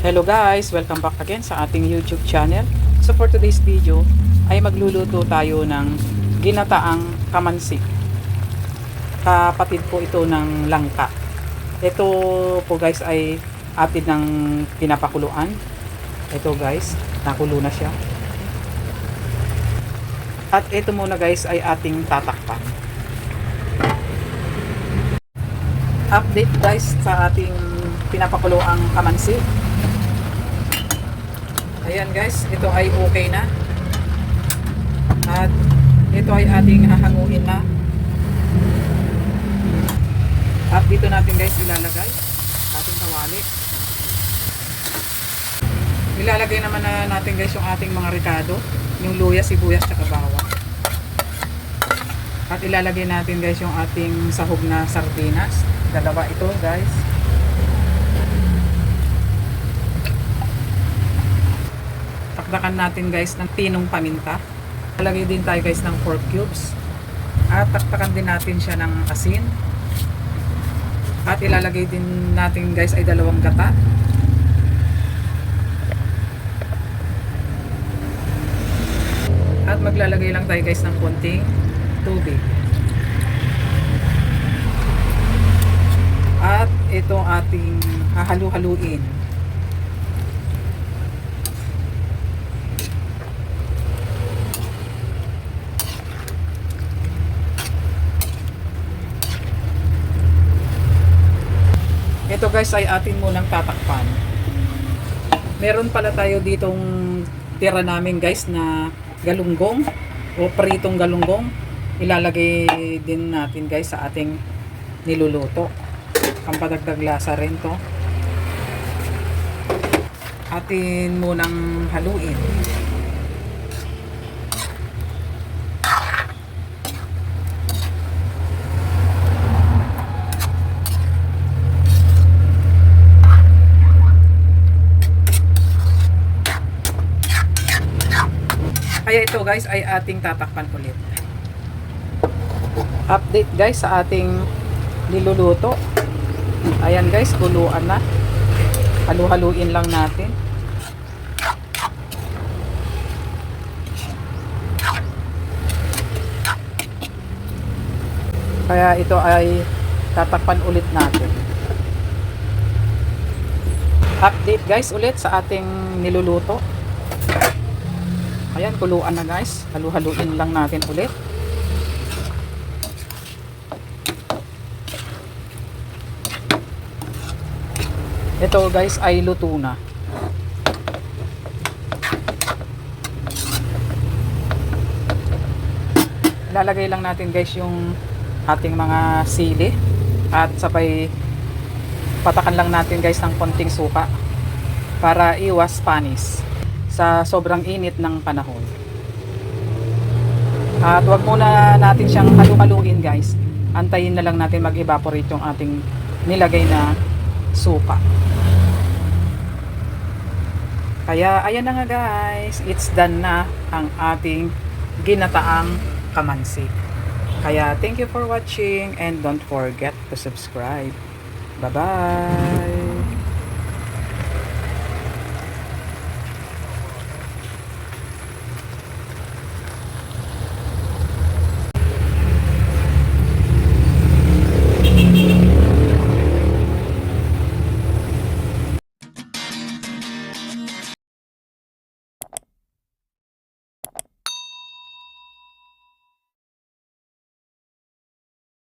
Hello guys! Welcome back again sa ating YouTube channel. So for today's video ay magluluto tayo ng ginataang kamansi. Kapatid po ito ng langka. Ito po guys ay atid ng pinapakuluan. Ito guys, nakulo na siya. At ito muna guys ay ating tatakpan. Update guys sa ating pinapakuluang kamansi. Ayan guys, ito ay okay na. At ito ay ating hahanguin na. At dito natin guys ilalagay ating kawali. Ilalagay naman na natin guys yung ating mga ricado, yung luya, sibuyas, tsaka bawang. At ilalagay natin guys yung ating sahog na sardinas. Dalawa ito guys. Takdakan natin guys ng tinong paminta. Lalagay din tayo guys ng 4 cubes. At takdakan din natin siya ng asin. At ilalagay din natin guys ay 2 gata. At maglalagay lang tayo guys ng konting tubig. At ito ating hahalu-haluin. Ito guys ay atin munang tatakpan. Meron pala tayo ditong tira namin guys na galunggong o pritong galunggong. Ilalagay din natin guys sa ating niluluto. Pampadagdag lasa rin to. Atin munang haluin. Kaya ito guys ay ating tatakpan ulit. Update guys sa ating niluluto. Ayan guys, kuluan na. Halu-haluin lang natin. Kaya ito ay tatakpan ulit natin. Update guys ulit sa ating niluluto. Ayan, kuluan na guys. Halu-haluin lang natin ulit. Ito guys ay luto na. Ilalagay lang natin guys yung ating mga sili. At sabay patakan lang natin guys ng konting suka para iwas panis sa sobrang init ng panahon. At wag muna natin siyang halu-haluin guys. Antayin na lang natin mag-evaporate yung ating nilagay na suka. Kaya ayan na nga guys, it's done na ang ating ginataang kamansi. Kaya thank you for watching and don't forget to subscribe. Bye bye.